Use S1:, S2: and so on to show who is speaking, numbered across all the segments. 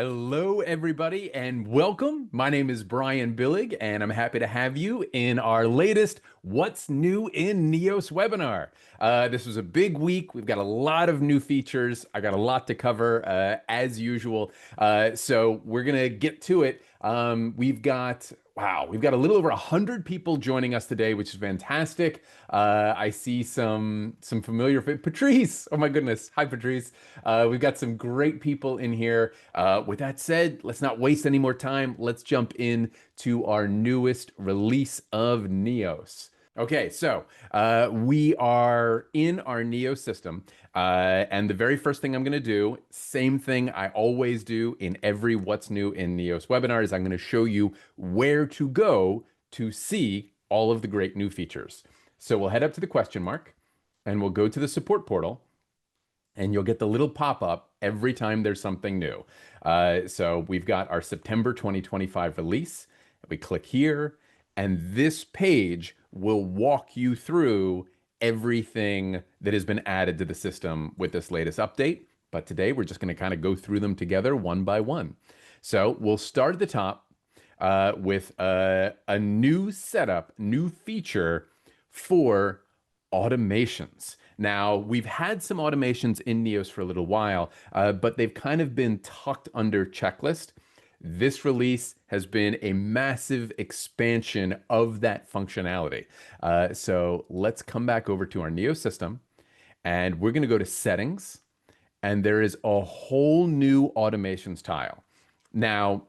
S1: Hello, everybody, and welcome. My name is Bryan Billig, and I'm happy to have you in our latest What's New in Neos webinar. This was a big week. We've got a lot of new features. I got a lot to cover, as usual. So we're going to get to it. We've got a little over 100 people joining us today, which is fantastic. I see some familiar Patrice. Oh my goodness. Hi, Patrice. We've got some great people in here. With that said, let's not waste any more time. Let's jump in to our newest release of Neos. Okay, so we are in our Neo system, and the very first thing I'm going to do, same thing I always do in every What's New in Neos webinar, is I'm going to show you where to go to see all of the great new features. So we'll head up to the question mark, and we'll go to the support portal, and you'll get the little pop-up every time there's something new. So we've got our September 2025 release. We click here, and this page will walk you through everything that has been added to the system with this latest update. But today we're just going to kind of go through them together one by one. So we'll start at the top with a new setup, new feature for automations. Now, we've had some automations in Neos for a little while, but they've kind of been tucked under checklist. This release has been a massive expansion of that functionality. So let's come back over to our Neo system, and we're going to go to settings, and there is a whole new automations tile. Now,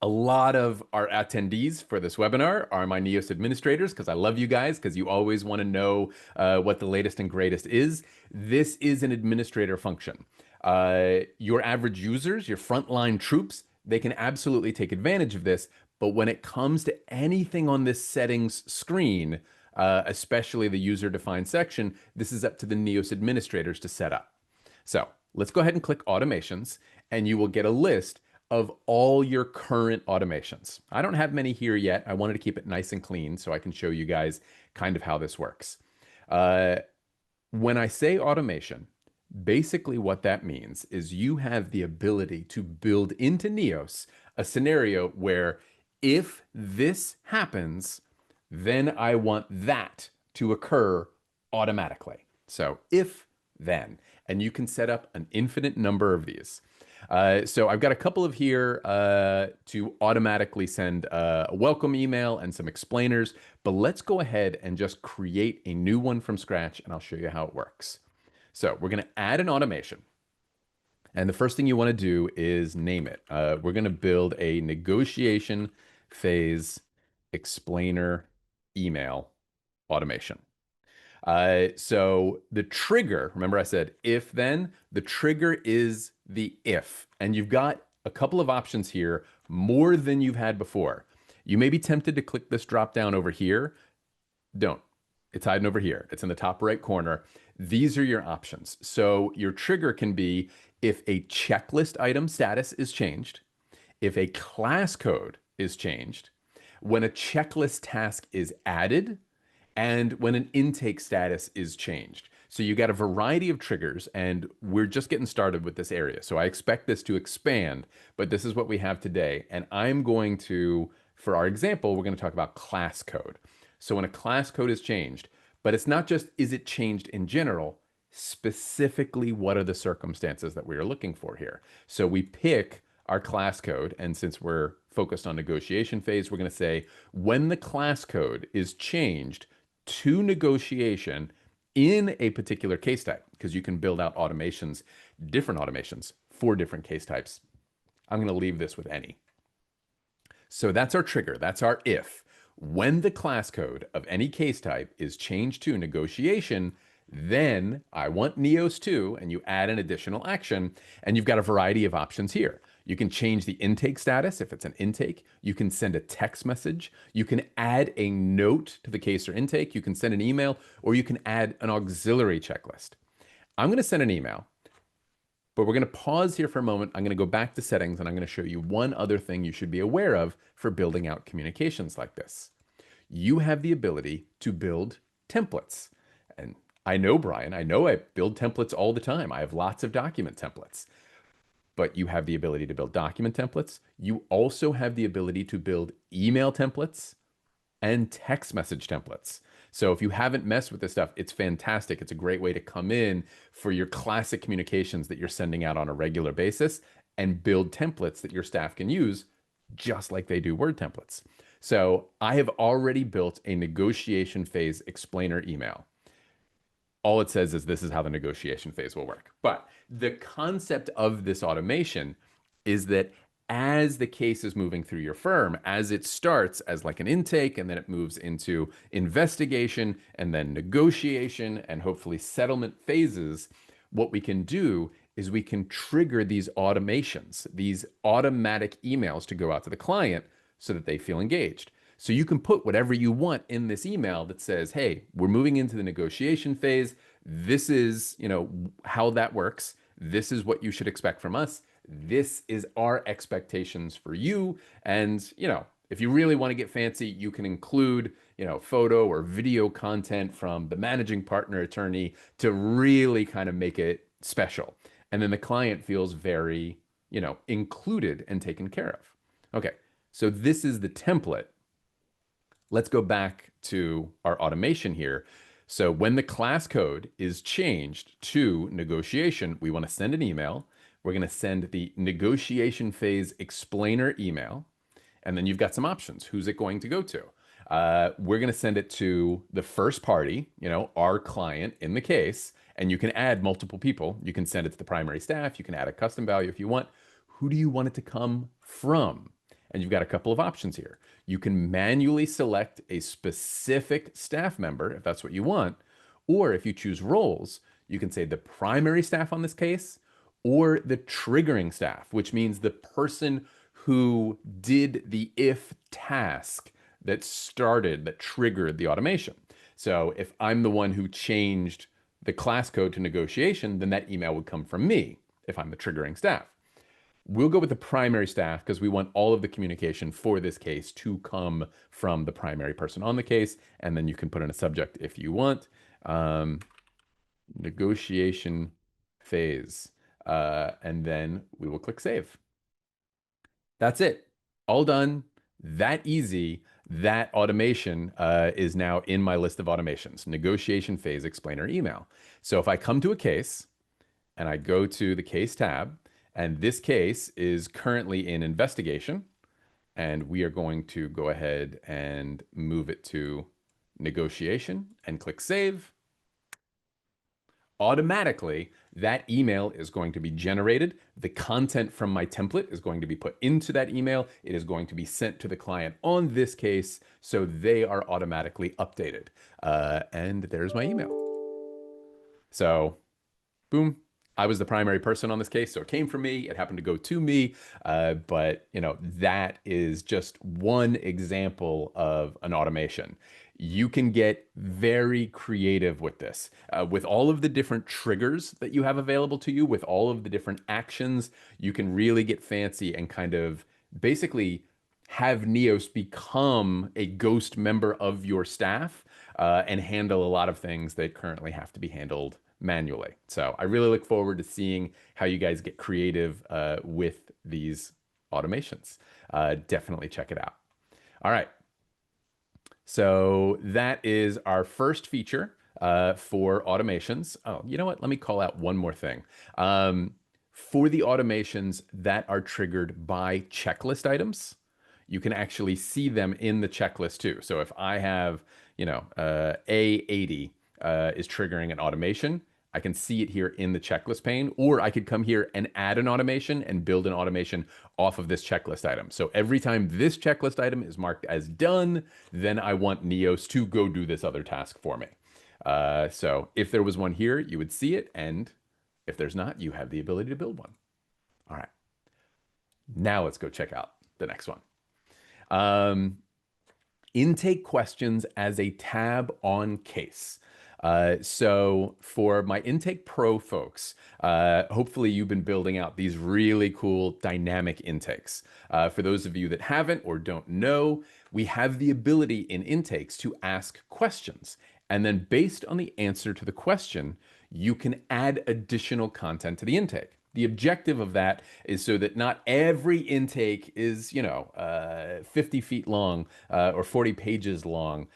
S1: a lot of our attendees for this webinar are my Neos administrators because I love you guys because you always want to know what the latest and greatest is. This is an administrator function. Your average users, your frontline troops, they can absolutely take advantage of this. But when it comes to anything on this settings screen, especially the user-defined section, this is up to the Neos administrators to set up. So let's go ahead and click automations, and you will get a list of all your current automations. I don't have many here yet. I wanted to keep it nice and clean so I can show you guys kind of how this works. When I say automation, basically what that means is you have the ability to build into Neos a scenario where if this happens, then I want that to occur automatically. So if then, and you can set up an infinite number of these. So I've got a couple of here to automatically send a welcome email and some explainers, but let's go ahead and just create a new one from scratch, and I'll show you how it works. So we're going to add an automation. And the first thing you want to do is name it. We're going to build a negotiation phase explainer email automation. So the trigger, remember I said if then, the trigger is the if. And you've got a couple of options here, more than you've had before. You may be tempted to click this drop down over here. Don't. It's hiding over here. It's in the top right corner. These are your options. So your trigger can be if a checklist item status is changed, if a class code is changed, when a checklist task is added, and when an intake status is changed. So you got a variety of triggers, and we're just getting started with this area. So I expect this to expand, but this is what we have today. And I'm going to, for our example, we're going to talk about class code. So when a class code is changed, but it's not just is it changed in general, specifically what are the circumstances that we are looking for here. So we pick our class code, and since we're focused on negotiation phase, we're going to say when the class code is changed to negotiation in a particular case type, because you can build out automations, different automations for different case types. I'm going to leave this with any. So that's our trigger. That's our if. When the class code of any case type is changed to negotiation, then I want Neos to, and you add an additional action, and you've got a variety of options here. You can change the intake status if it's an intake. You can send a text message. You can add a note to the case or intake. You can send an email, or you can add an auxiliary checklist. I'm going to send an email, but we're going to pause here for a moment. I'm going to go back to settings, and I'm going to show you one other thing you should be aware of for building out communications like this. You have the ability to build templates. And I know, Bryan, I know I build templates all the time. I have lots of document templates. but you have the ability to build document templates. You also have the ability to build email templates and text message templates. So if you haven't messed with this stuff, it's fantastic. It's a great way to come in for your classic communications that you're sending out on a regular basis and build templates that your staff can use just like they do Word templates. So I have already built a negotiation phase explainer email. All it says is this is how the negotiation phase will work. But the concept of this automation is that as the case is moving through your firm, as it starts as like an intake, and then it moves into investigation and then negotiation and hopefully settlement phases, what we can do is we can trigger these automations, these automatic emails to go out to the client so that they feel engaged. So you can put whatever you want in this email that says, hey, we're moving into the negotiation phase. This is, how that works. This is what you should expect from us. This is our expectations for you. And, if you really want to get fancy, you can include, photo or video content from the managing partner attorney to really kind of make it special. And then the client feels very, included and taken care of. Okay. So this is the template. Let's go back to our automation here. So when the class code is changed to negotiation, we want to send an email. We're going to send the negotiation phase explainer email. And then you've got some options. Who's it going to go to? We're going to send it to the first party, our client in the case. And you can add multiple people. You can send it to the primary staff. You can add a custom value if you want. Who do you want it to come from? And you've got a couple of options here. You can manually select a specific staff member if that's what you want. Or if you choose roles, you can say the primary staff on this case or the triggering staff, which means the person who did the if task that triggered the automation. So if I'm the one who changed the class code to negotiation, then that email would come from me if I'm the triggering staff. We'll go with the primary staff because we want all of the communication for this case to come from the primary person on the case. And then you can put in a subject if you want. Negotiation phase. And then we will click save. That's it. All done. That easy. That automation is now in my list of automations. Negotiation phase explainer email. So if I come to a case and I go to the case tab, and this case is currently in investigation, and we are going to go ahead and move it to negotiation and click save. Automatically, that email is going to be generated. The content from my template is going to be put into that email. It is going to be sent to the client on this case, so they are automatically updated. And there's my email. So, boom. I was the primary person on this case, so it came from me. It happened to go to me. But that is just one example of an automation. You can get very creative with this. With all of the different triggers that you have available to you, with all of the different actions, you can really get fancy and kind of basically have Neos become a ghost member of your staff and handle a lot of things that currently have to be handled manually. So I really look forward to seeing how you guys get creative with these automations. Definitely check it out. All right. So that is our first feature for automations. Oh, you know what? Let me call out one more thing. For the automations that are triggered by checklist items, you can actually see them in the checklist too. So if I have, A80 is triggering an automation, I can see it here in the checklist pane, or I could come here and add an automation and build an automation off of this checklist item. So every time this checklist item is marked as done, then I want Neos to go do this other task for me. So if there was one here, you would see it. And if there's not, you have the ability to build one. All right. Now let's go check out the next one. Intake questions as a tab on case. So for my Intake Pro folks, hopefully you've been building out these really cool dynamic intakes. For those of you that haven't or don't know, we have the ability in intakes to ask questions. And then based on the answer to the question, you can add additional content to the intake. The objective of that is so that not every intake is, 50 feet long or 40 pages long.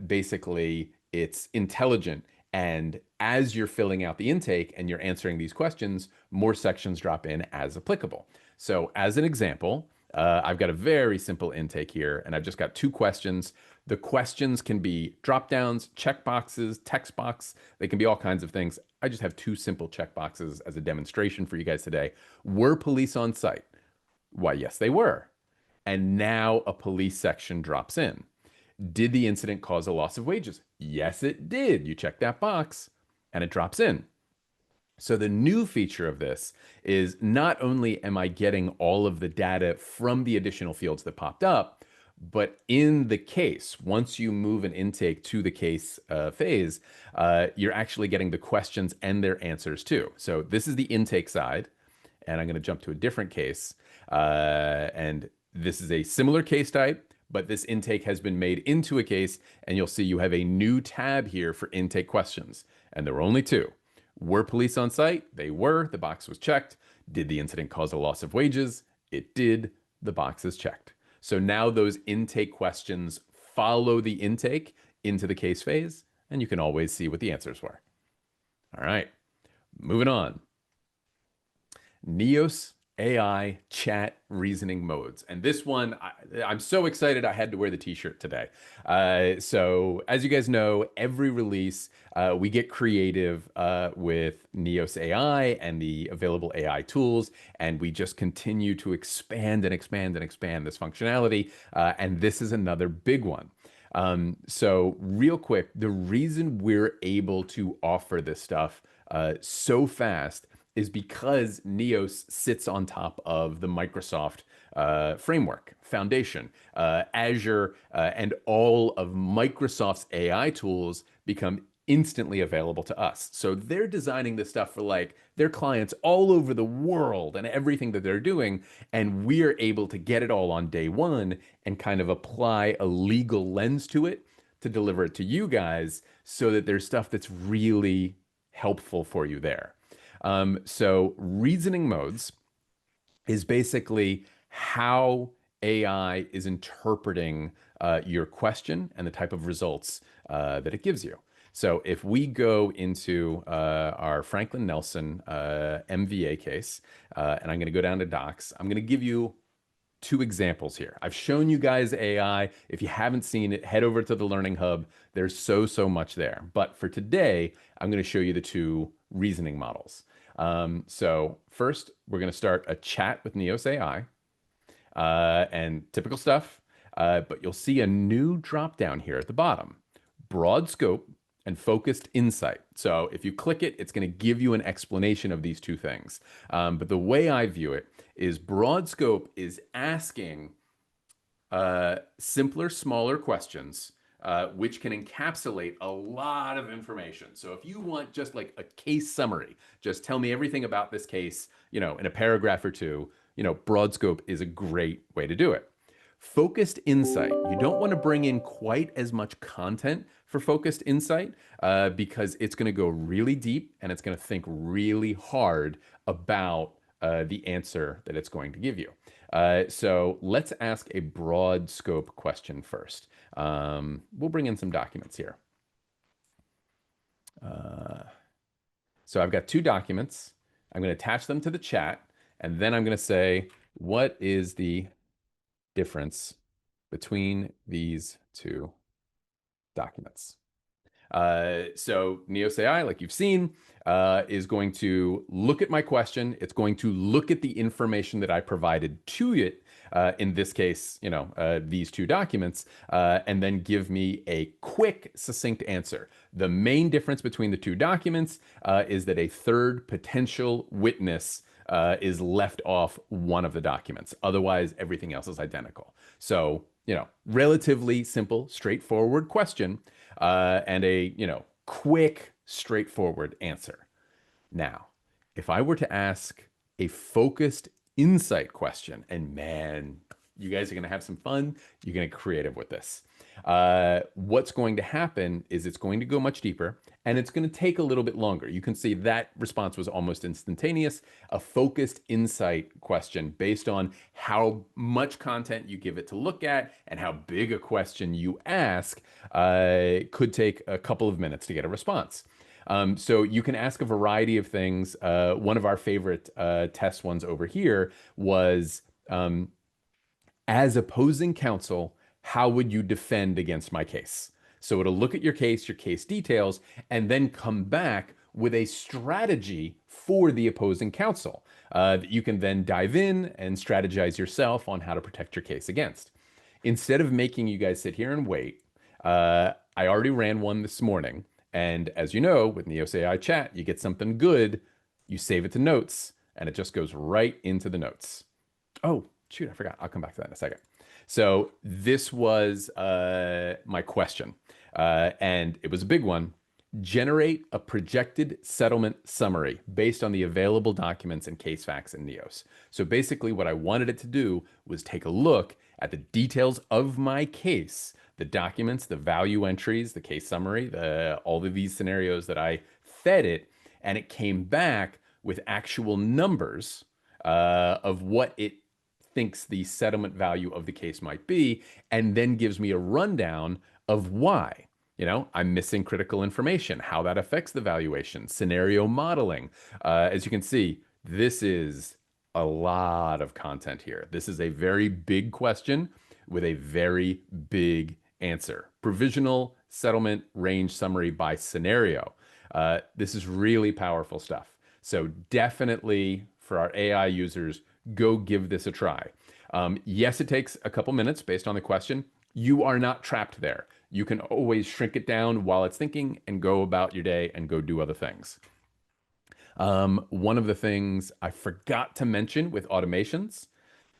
S1: Basically, it's intelligent. And as you're filling out the intake and you're answering these questions, more sections drop in as applicable. So, as an example, I've got a very simple intake here, and I've just got two questions. The questions can be drop downs, check boxes, text box. They can be all kinds of things. I just have two simple check boxes as a demonstration for you guys today. Were police on site? Why, yes, they were. And now a police section drops in. Did the incident cause a loss of wages? Yes, it did. You check that box and it drops in. So the new feature of this is not only am I getting all of the data from the additional fields that popped up, but in the case, once you move an intake to the case phase, you're actually getting the questions and their answers too. So this is the intake side, and I'm going to jump to a different case. And this is a similar case type, but this intake has been made into a case, and you'll see you have a new tab here for intake questions. And there were only two. Were police on site? They were. The box was checked. Did the incident cause a loss of wages? It did. The box is checked. So now those intake questions follow the intake into the case phase, and you can always see what the answers were. All right, moving on. Neos AI chat reasoning modes. And this one, I'm so excited I had to wear the t-shirt today. So as you guys know, every release, we get creative with NeosAI and the available AI tools, and we just continue to expand and expand and expand this functionality. And this is another big one. So real quick, the reason we're able to offer this stuff so fast is because Neos sits on top of the Microsoft framework, foundation. Azure and all of Microsoft's AI tools become instantly available to us. So they're designing this stuff for like their clients all over the world and everything that they're doing. And we're able to get it all on day one and kind of apply a legal lens to it to deliver it to you guys so that there's stuff that's really helpful for you there. So reasoning modes is basically how AI is interpreting your question and the type of results that it gives you. So if we go into our Franklin Nelson MVA case, and I'm going to go down to docs, I'm going to give you two examples here. I've shown you guys AI. If you haven't seen it, head over to the Learning Hub. There's so much there. But for today, I'm going to show you the two reasoning models. So first, we're going to start a chat with NeosAI and typical stuff. But you'll see a new drop down here at the bottom, broad scope and focused insight. So if you click it, it's going to give you an explanation of these two things. But the way I view it is broad scope is asking simpler, smaller questions, which can encapsulate a lot of information. So if you want just like a case summary, just tell me everything about this case, in a paragraph or two, broad scope is a great way to do it. Focused insight. You don't want to bring in quite as much content for focused insight because it's going to go really deep and it's going to think really hard about the answer that it's going to give you. So let's ask a broad scope question first. We'll bring in some documents here. So I've got two documents. I'm going to attach them to the chat, and then I'm going to say, what is the difference between these two documents? So NeosAI, like you've seen, is going to look at my question. It's going to look at the information that I provided to it, in this case, these two documents, and then give me a quick, succinct answer. The main difference between the two documents is that a third potential witness is left off one of the documents. Otherwise, everything else is identical. So, relatively simple, straightforward question, and a, quick, straightforward answer. Now, if I were to ask a focused insight question, and man, You guys are going to have some fun. You're going to get creative with this. What's going to happen is it's going to go much deeper and it's going to take a little bit longer. You can see that response was almost instantaneous, a focused insight question based on how much content you give it to look at and how big a question you ask could take a couple of minutes to get a response. So you can ask a variety of things. One of our favorite test ones over here was as opposing counsel, how would you defend against my case? So it'll look at your case details, and then come back with a strategy for the opposing counsel that you can then dive in and strategize yourself on how to protect your case against. Instead of making you guys sit here and wait, I already ran one this morning. And as you know, with NeosAI chat, you get something good, you save it to notes, and it just goes right into the notes. Oh, shoot, I forgot. I'll come back to that in a second. So this was my question, and it was a big one. Generate a projected settlement summary based on the available documents and case facts in Neos. So basically what I wanted it to do was take a look at the details of my case, the documents, the value entries, the case summary, all of these scenarios that I fed it, and it came back with actual numbers of what it thinks the settlement value of the case might be, and then gives me a rundown of why. I'm missing critical information, how that affects the valuation, scenario modeling. As you can see, this is a lot of content here. This is a very big question with a very big answer. Provisional settlement range summary by scenario. This is really powerful stuff. So definitely for our AI users, go give this a try. Yes, it takes a couple minutes based on the question. You are not trapped there. You can always shrink it down while it's thinking and go about your day and go do other things. One of the things I forgot to mention with automations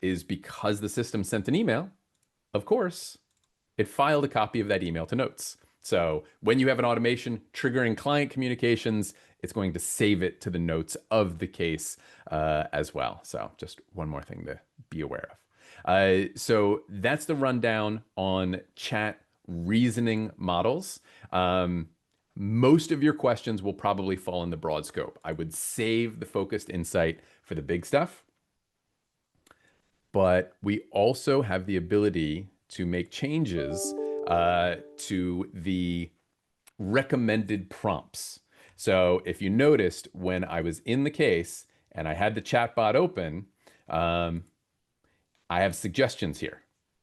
S1: is because the system sent an email, of course, it filed a copy of that email to notes. So when you have an automation triggering client communications, it's going to save it to the notes of the case as well. So just one more thing to be aware of. So that's the rundown on chat reasoning models. Most of your questions will probably fall in the broad scope. I would save the focused insight for the big stuff. But we also have the ability to make changes to the recommended prompts. So if you noticed when I was in the case and I had the chatbot open, I have suggestions here.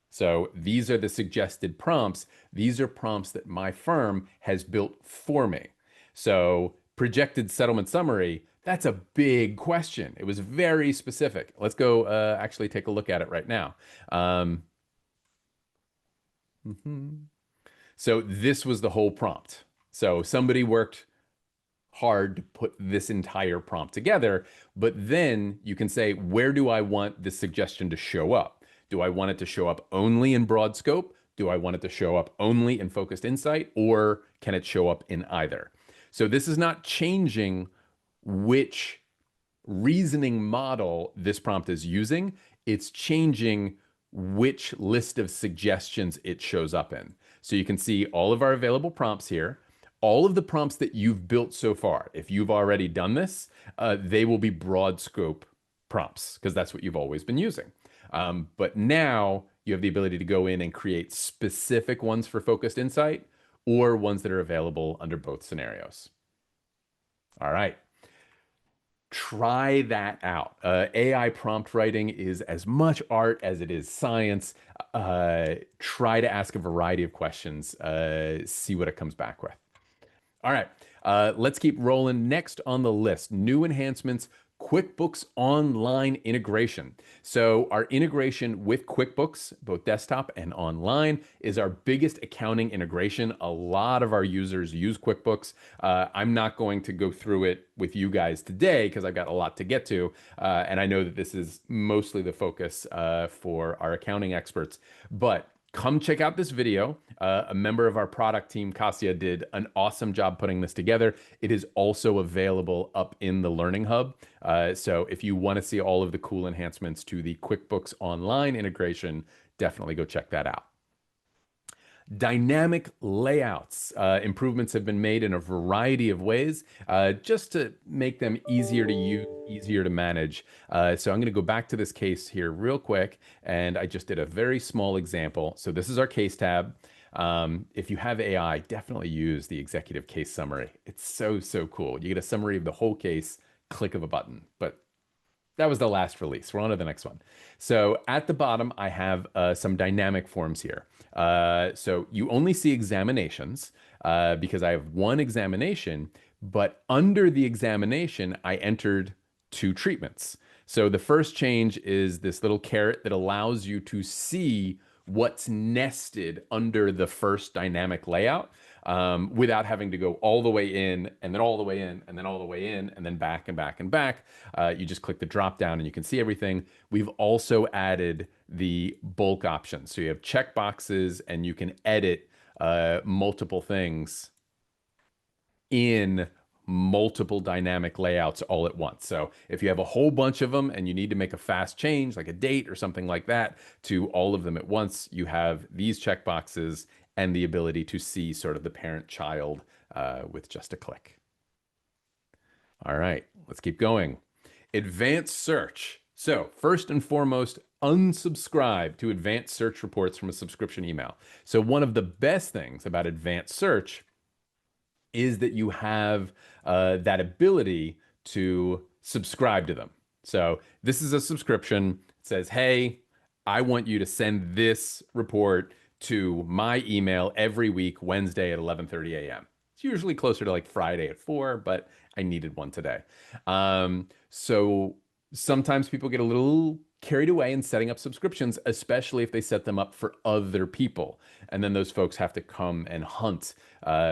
S1: So these are the suggested prompts. These are prompts that my firm has built for me. So projected settlement summary, that's a big question. It was very specific. Let's go actually take a look at it right now. So this was the whole prompt. So somebody worked hard to put this entire prompt together, but then you can say, where do I want this suggestion to show up? Do I want it to show up only in broad scope? Do I want it to show up only in focused insight, or can it show up in either? So this is not changing which reasoning model this prompt is using. It's changing which list of suggestions it shows up in. So you can see all of our available prompts here. All of the prompts that you've built so far, if you've already done this, they will be broad scope prompts because that's what you've always been using. But now you have the ability to go in and create specific ones for focused insight or ones that are available under both scenarios. All right. Try that out. AI prompt writing is as much art as it is science. Try to ask a variety of questions, see what it comes back with. All right, let's keep rolling. Next on the list, new enhancements, QuickBooks Online integration. So our integration with QuickBooks, both desktop and online, is our biggest accounting integration. A lot of our users use QuickBooks. I'm not going to go through it with you guys today because I've got a lot to get to. And I know that this is mostly the focus for our accounting experts. But come check out this video. A member of our product team, Kasia, did an awesome job putting this together. It is also available up in the Learning Hub. So if you want to see all of the cool enhancements to the QuickBooks Online integration, definitely go check that out. Dynamic layouts. Improvements have been made in a variety of ways just to make them easier to use, easier to manage. So I'm going to go back to this case here real quick, and I just did a very small example. So this is our case tab. If you have AI, definitely use the executive case summary. It's so, so cool. You get a summary of the whole case, click of a button. But that was the last release. We're on to the next one. So at the bottom, I have some dynamic forms here. So you only see examinations because I have one examination, but under the examination, I entered two treatments. So the first change is this little caret that allows you to see what's nested under the first dynamic layout without having to go all the way in and then all the way in and then all the way in and then back and back and back. You just click the drop down and you can see everything. We've also added the bulk options. So you have check boxes and you can edit multiple things in multiple dynamic layouts all at once. So if you have a whole bunch of them and you need to make a fast change, like a date or something like that, to all of them at once, you have these checkboxes and the ability to see sort of the parent-child with just a click. All right, let's keep going. Advanced search. So first and foremost, unsubscribe to advanced search reports from a subscription email. So one of the best things about advanced search is that you have that ability to subscribe to them. So this is a subscription. It says, hey, I want you to send this report to my email every week, Wednesday at 11:30 a.m. It's usually closer to like Friday at 4, but I needed one today. So sometimes people get a little carried away in setting up subscriptions, especially if they set them up for other people. And then those folks have to come and hunt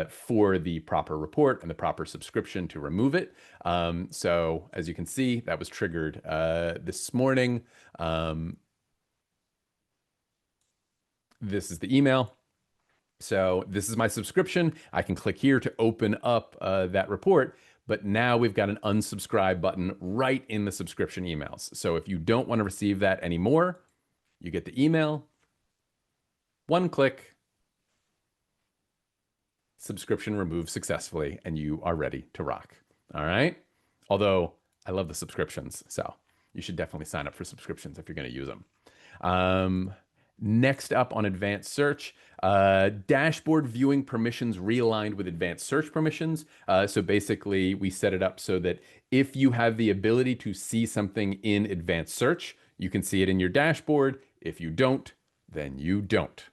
S1: for the proper report and the proper subscription to remove it. So as you can see, that was triggered this morning. This is the email. So this is my subscription. I can click here to open up that report. But now we've got an unsubscribe button right in the subscription emails. So if you don't want to receive that anymore, you get the email, one click, subscription removed successfully, and you are ready to rock. All right. Although I love the subscriptions, so you should definitely sign up for subscriptions if you're going to use them. Next up on advanced search, dashboard viewing permissions realigned with advanced search permissions. So basically, we set it up so that if you have the ability to see something in advanced search, you can see it in your dashboard. If you don't, then you don't.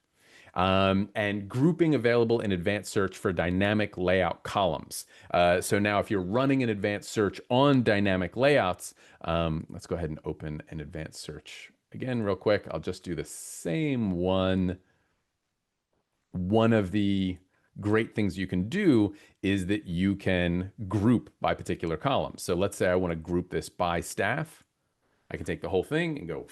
S1: And grouping available in advanced search for dynamic layout columns. So now if you're running an advanced search on dynamic layouts, let's go ahead and open an advanced search again real quick. I'll just do the same one. One of the great things you can do is that you can group by particular columns. So let's say I want to group this by staff. I can take the whole thing and go,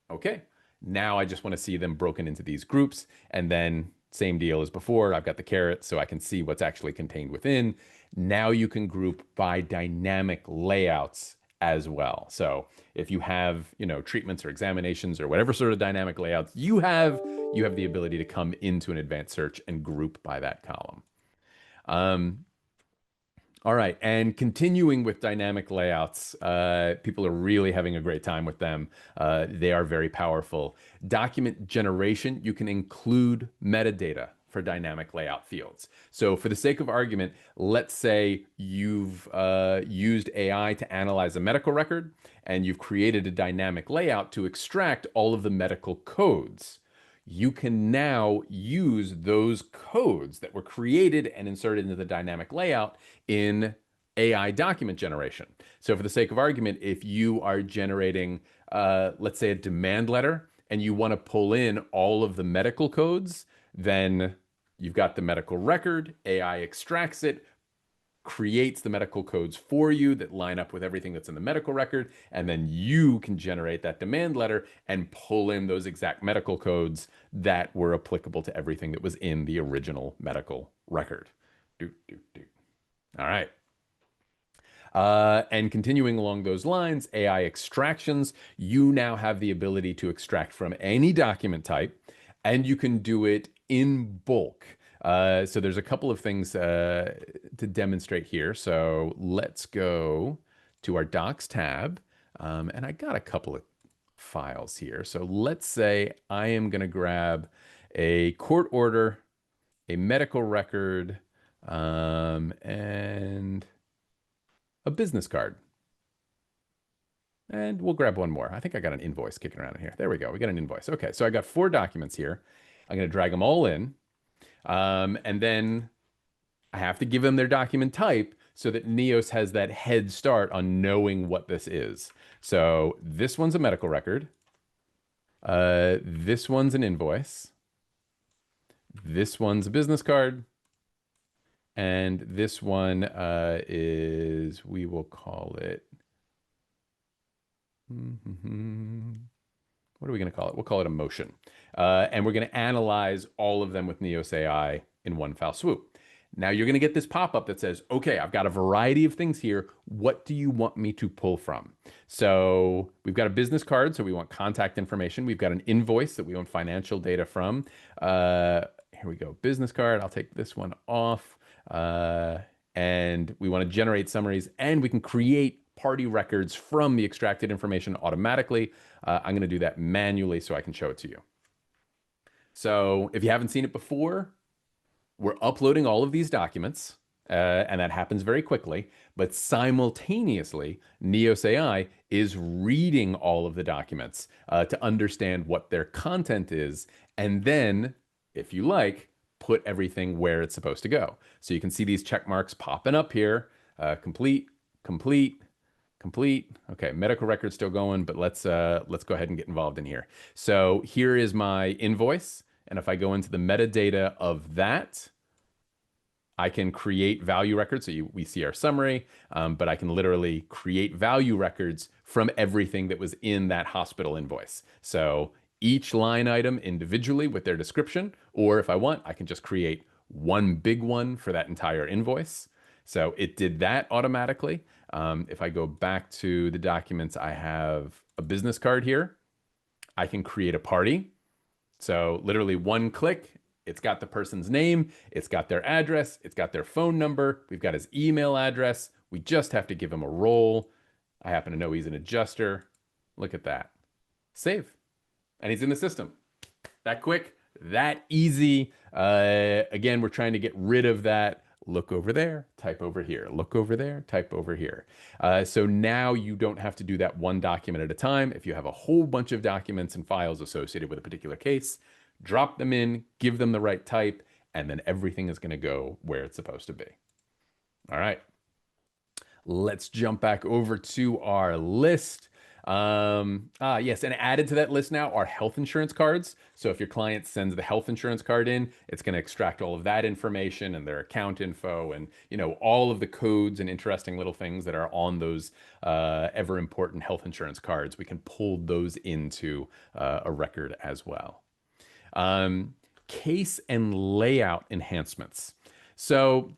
S1: okay. Now I just want to see them broken into these groups. And then same deal as before. I've got the caret so I can see what's actually contained within. Now you can group by dynamic layouts as well. So if you have, treatments or examinations or whatever sort of dynamic layouts you have the ability to come into an advanced search and group by that column. All right, and continuing with dynamic layouts, people are really having a great time with them. They are very powerful. Document generation, you can include metadata for dynamic layout fields. So for the sake of argument, let's say you've used AI to analyze a medical record, and you've created a dynamic layout to extract all of the medical codes. You can now use those codes that were created and inserted into the dynamic layout in AI document generation. So for the sake of argument, if you are generating, let's say, a demand letter, and you want to pull in all of the medical codes, then you've got the medical record, AI extracts it, creates the medical codes for you that line up with everything that's in the medical record, and then you can generate that demand letter and pull in those exact medical codes that were applicable to everything that was in the original medical record. Do, do, do. All right. And continuing along those lines, AI extractions, you now have the ability to extract from any document type, and you can do it in bulk. So there's a couple of things to demonstrate here. So let's go to our Docs tab. And I got a couple of files here. So let's say I am going to grab a court order, a medical record, and a business card. And we'll grab one more. I think I got an invoice kicking around in here. There we go. We got an invoice. Okay, so I got 4 documents here. I'm going to drag them all in. And then I have to give them their document type so that Neos has that head start on knowing what this is. So this one's a medical record. This one's an invoice. This one's a business card. And this one is, we will call it, what are we going to call it? We'll call it a motion. And we're going to analyze all of them with NeosAI in one foul swoop. Now you're going to get this pop-up that says, okay, I've got a variety of things here. What do you want me to pull from? So we've got a business card, so we want contact information. We've got an invoice that we want financial data from. Here we go, business card. I'll take this one off. And we want to generate summaries, and we can create party records from the extracted information automatically. I'm going to do that manually so I can show it to you. So if you haven't seen it before, we're uploading all of these documents, and that happens very quickly, but simultaneously, NeosAI is reading all of the documents to understand what their content is, and then, if you like, put everything where it's supposed to go. So you can see these check marks popping up here. Complete, complete, complete. Okay, medical record's still going, but let's go ahead and get involved in here. So here is my invoice, and if I go into the metadata of that, I can create value records. So we see our summary, but I can literally create value records from everything that was in that hospital invoice. So each line item individually with their description, or if I want, I can just create one big one for that entire invoice. So it did that automatically. If I go back to the documents, I have a business card here. I can create a party. So literally one click, it's got the person's name, it's got their address, it's got their phone number, we've got his email address. We just have to give him a role. I happen to know he's an adjuster. Look at that. Save. And he's in the system. That quick, that easy. Again, we're trying to get rid of that. Look over there, type over here. Look over there, type over here. So now you don't have to do that one document at a time. If you have a whole bunch of documents and files associated with a particular case, drop them in, give them the right type, and then everything is going to go where it's supposed to be. All right. Let's jump back over to our list. Yes, and added to that list now are health insurance cards. So if your client sends the health insurance card in, it's going to extract all of that information and their account info and, you know, all of the codes and interesting little things that are on those ever important health insurance cards. We can pull those into a record as well. Case and layout enhancements. So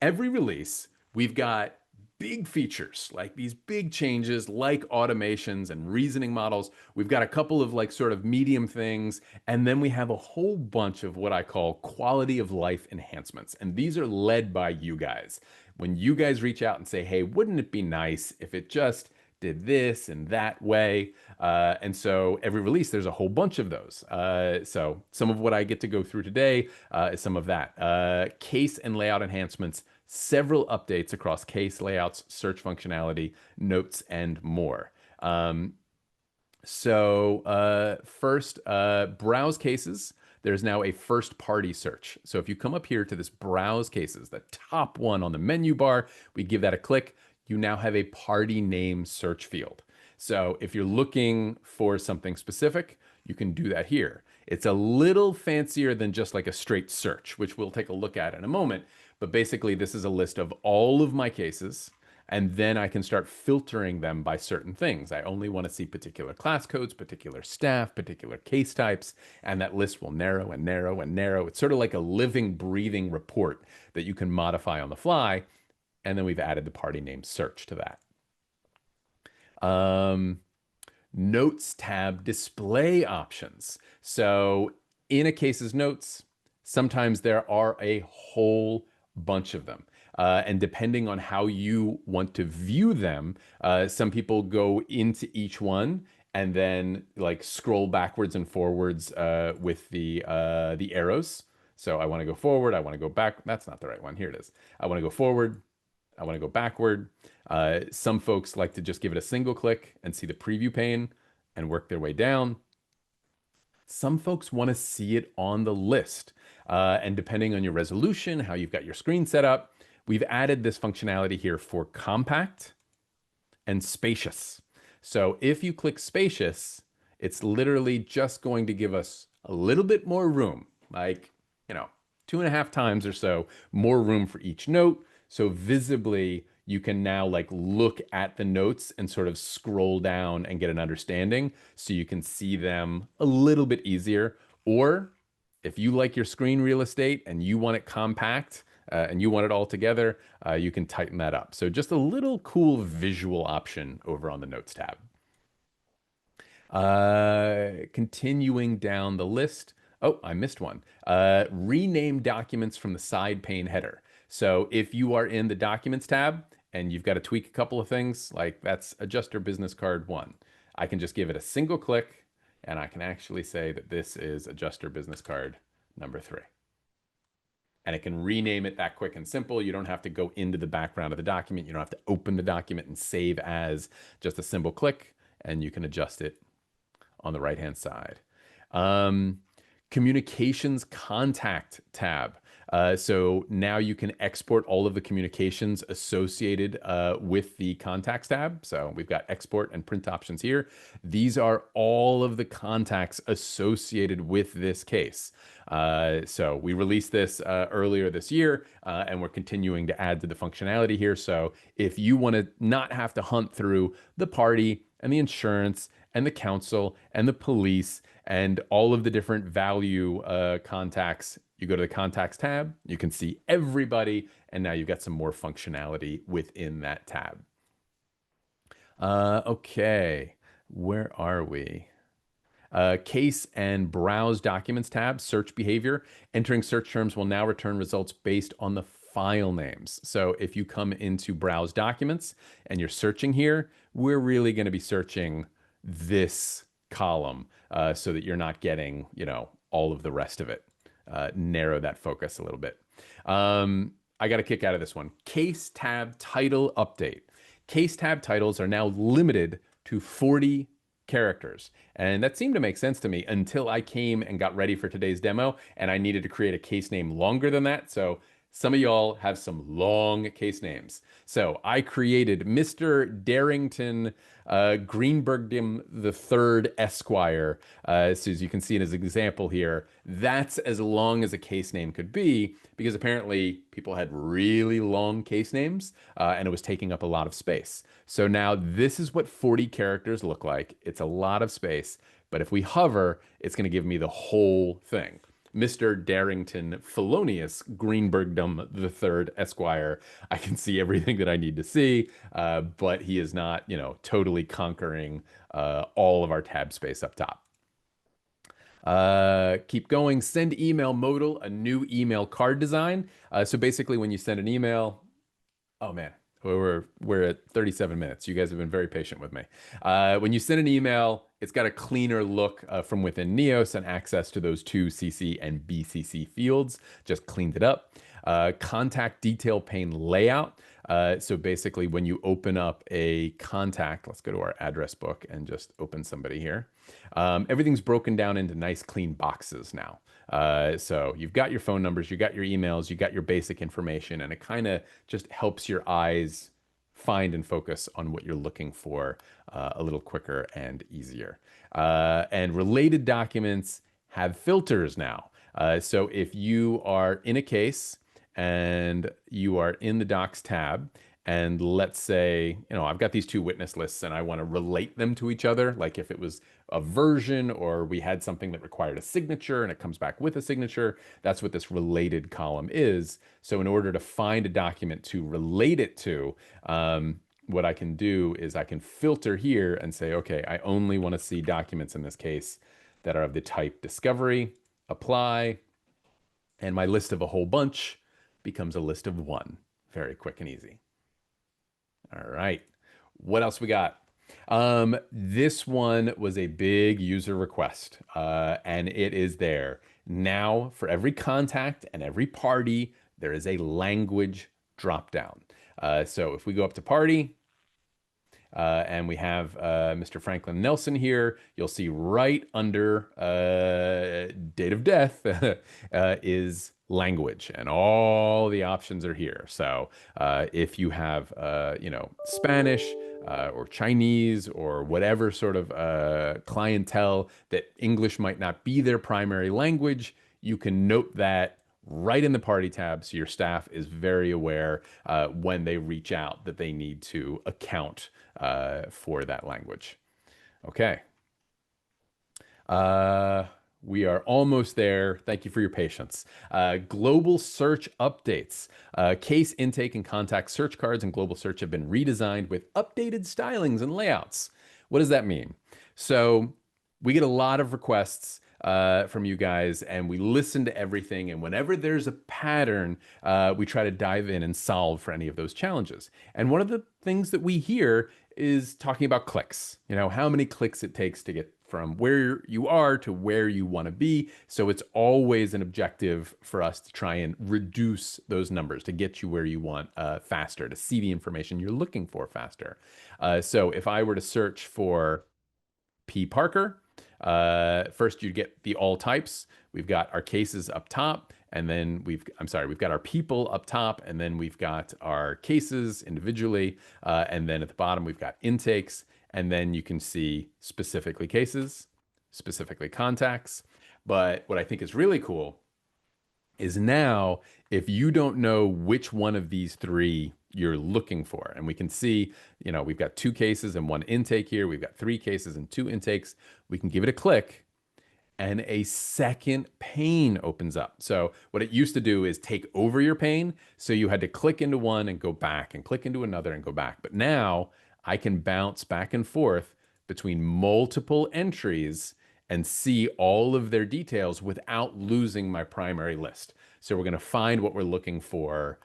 S1: every release, we've got big features, like these big changes, like automations and reasoning models. We've got a couple of like sort of medium things, and then we have a whole bunch of what I call quality of life enhancements. And these are led by you guys. When you guys reach out and say, hey, wouldn't it be nice if it just did this and that way? And so every release, there's a whole bunch of those. So some of what I get to go through today is some of that. Case and layout enhancements, several updates across case layouts, search functionality, notes, and more. First, browse cases. There's now a first party search. So if you come up here to this browse cases, the top one on the menu bar, we give that a click. You now have a party name search field. So if you're looking for something specific, you can do that here. It's a little fancier than just like a straight search, which we'll take a look at in a moment. but basically this is a list of all of my cases. And then I can start filtering them by certain things. I only want to see particular class codes, particular staff, particular case types, and that list will narrow and narrow and narrow. It's sort of like a living, breathing report that you can modify on the fly. And then we've added the party name search to that. Notes tab display options. So in a case's notes, sometimes there are a whole bunch of them. And depending on how you want to view them, some people go into each one and then like scroll backwards and forwards with the arrows. So I want to go forward, I want to go back. That's not the right one. Here it is. I want to go forward, I want to go backward. Some folks like to just give it a single click and see the preview pane and work their way down. Some folks want to see it on the list. And depending on your resolution, how you've got your screen set up, we've added this functionality here for compact and spacious. So if you click spacious, it's literally just going to give us a little bit more room, like, 2.5 times or so more room for each note. So visibly, you can now like look at the notes and sort of scroll down and get an understanding so you can see them a little bit easier. Or if you like your screen real estate and you want it compact and you want it all together, you can tighten that up. So just a little cool visual option over on the Notes tab. Continuing down the list. Oh, I missed one. Rename documents from the side pane header. So if you are in the Documents tab and you've got to tweak a couple of things, like that's Adjuster Business Card 1, I can just give it a single click and I can actually say that this is Adjuster Business Card number 3. And it can rename it that quick and simple. You don't have to go into the background of the document. You don't have to open the document and save as, just a simple click, and you can adjust it on the right-hand side. Communications contact tab. So now you can export all of the communications associated with the contacts tab. So we've got export and print options here. These are all of the contacts associated with this case. So we released this earlier this year, and we're continuing to add to the functionality here. So if you want to not have to hunt through the party and the insurance and the council and the police and all of the different value contacts, you go to the contacts tab, you can see everybody, and now you've got some more functionality within that tab. Okay, where are we? Case and Browse Documents tab, search behavior. Entering search terms will now return results based on the file names. So if you come into Browse Documents and you're searching here, we're really going to be searching this column so that you're not getting, all of the rest of it. Narrow that focus a little bit. I got a kick out of this one. Case tab title update. Case tab titles are now limited to 40 characters. And that seemed to make sense to me until I came and got ready for today's demo and I needed to create a case name longer than that. So some of y'all have some long case names. So I created Mr. Darrington Greenbergdom III Esquire. So as you can see in his example here, that's as long as a case name could be because apparently people had really long case names and it was taking up a lot of space. So now this is what 40 characters look like. It's a lot of space, but if we hover, it's going to give me the whole thing. Mr. Darrington Felonious Greenbergdom III Esquire. I can see everything that I need to see, but he is not, totally conquering all of our tab space up top. Keep going. Send email modal, a new email card design. So basically, when you send an email, oh man, we're at 37 minutes. You guys have been very patient with me. When you send an email, it's got a cleaner look from within Neos and access to those two CC and BCC fields. Just cleaned it up. Contact detail pane layout. So basically, when you open up a contact, let's go to our address book and just open somebody here. Everything's broken down into nice clean boxes now. So you've got your phone numbers, you got your emails, you got your basic information, and it kind of just helps your eyes find and focus on what you're looking for a little quicker and easier. And related documents have filters now. So if you are in a case and you are in the Docs tab, and let's say, I've got these two witness lists and I want to relate them to each other, like if it was a version or we had something that required a signature and it comes back with a signature, that's what this related column is. So in order to find a document to relate it to, what I can do is I can filter here and say, okay, I only want to see documents in this case that are of the type discovery, apply, and my list of a whole bunch becomes a list of one. Very quick and easy. All right. What else we got? This one was a big user request, and it is there. Now, for every contact and every party, there is a language dropdown. So if we go up to party, and we have Mr. Franklin Nelson here. You'll see right under date of death is language, and all the options are here. So if you have, Spanish or Chinese or whatever sort of clientele that English might not be their primary language, you can note that right in the party tab so your staff is very aware when they reach out that they need to account for that language. Okay. Uh, we are almost there. Thank you for your patience. Global search updates. Case intake and contact search cards and global search have been redesigned with updated stylings and layouts. What does that mean? So we get a lot of requests from you guys, and we listen to everything. And whenever there's a pattern, we try to dive in and solve for any of those challenges. And one of the things that we hear is talking about clicks, how many clicks it takes to get from where you are to where you want to be. So it's always an objective for us to try and reduce those numbers to get you where you want faster, to see the information you're looking for faster. So if I were to search for P. Parker, first you get the all types. We've got our cases up top, and then we've got our people up top, and then we've got our cases individually, and then at the bottom we've got intakes, and then you can see specifically cases, specifically contacts. But what I think is really cool is now if you don't know which one of these three you're looking for, and we can see, we've got two cases and one intake here, we've got three cases and two intakes, we can give it a click and a second pane opens up. So what it used to do is take over your pane. So you had to click into one and go back and click into another and go back. But now I can bounce back and forth between multiple entries and see all of their details without losing my primary list. So we're going to find what we're looking for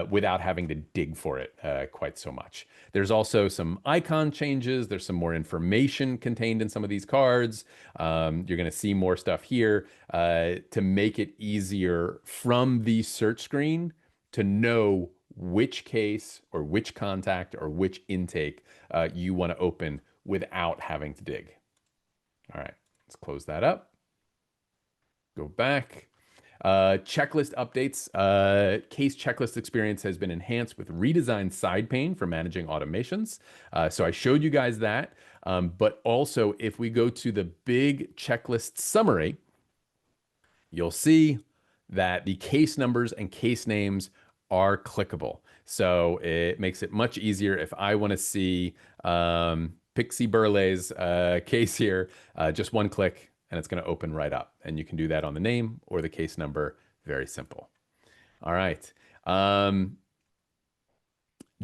S1: without having to dig for it quite so much. There's also some icon changes. There's some more information contained in some of these cards. You're going to see more stuff here to make it easier from the search screen to know which case or which contact or which intake you want to open without having to dig. All right, let's close that up. Go back. Checklist updates. Case checklist experience has been enhanced with redesigned side pane for managing automations. So I showed you guys that. But also, if we go to the big checklist summary, you'll see that the case numbers and case names are clickable. So it makes it much easier if I want to see Pixie Burley's case here, just one click and it's going to open right up. And you can do that on the name or the case number. Very simple. All right.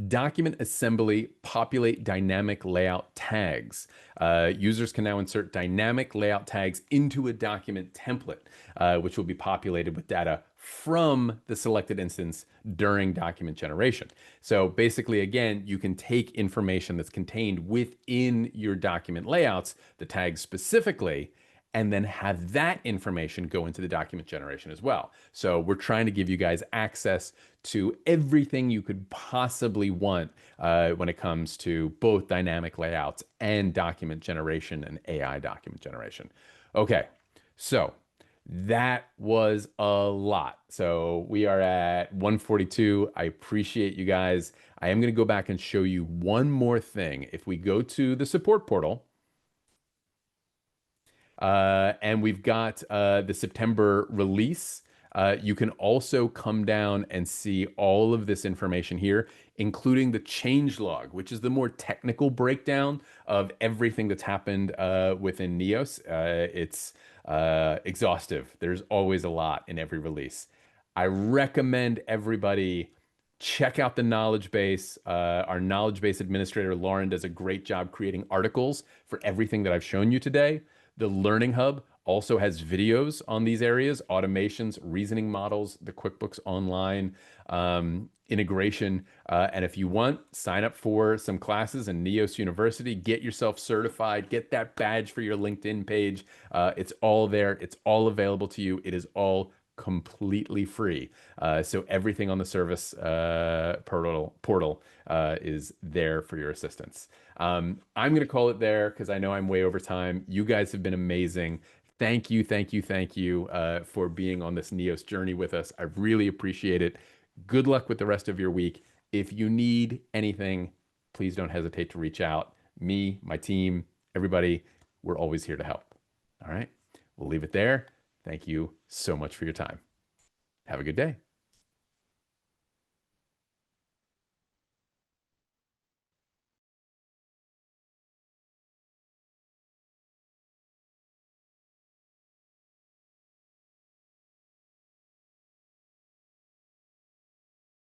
S1: Document assembly, populate dynamic layout tags. Users can now insert dynamic layout tags into a document template, which will be populated with data from the selected instance during document generation. So basically, again, you can take information that's contained within your document layouts, the tags specifically, and then have that information go into the document generation as well. So we're trying to give you guys access to everything you could possibly want when it comes to both dynamic layouts and document generation and AI document generation. Okay, so that was a lot. So we are at 142. I appreciate you guys. I am going to go back and show you one more thing. If we go to the support portal, and we've got the September release. You can also come down and see all of this information here, including the change log, which is the more technical breakdown of everything that's happened within Neos. It's exhaustive. There's always a lot in every release. I recommend everybody check out the knowledge base. Our knowledge base administrator, Lauren, does a great job creating articles for everything that I've shown you today. The Learning Hub also has videos on these areas, automations, reasoning models, the QuickBooks Online integration. And if you want, sign up for some classes in Neos University, get yourself certified, get that badge for your LinkedIn page. It's all there. It's all available to you. It is all completely free. So everything on the service portal is there for your assistance. I'm going to call it there because I know I'm way over time. You guys have been amazing. Thank you, thank you, thank you for being on this Neos journey with us. I really appreciate it. Good luck with the rest of your week. If you need anything, please don't hesitate to reach out. Me, my team, everybody, we're always here to help. All right, we'll leave it there. Thank you so much for your time. Have a good day.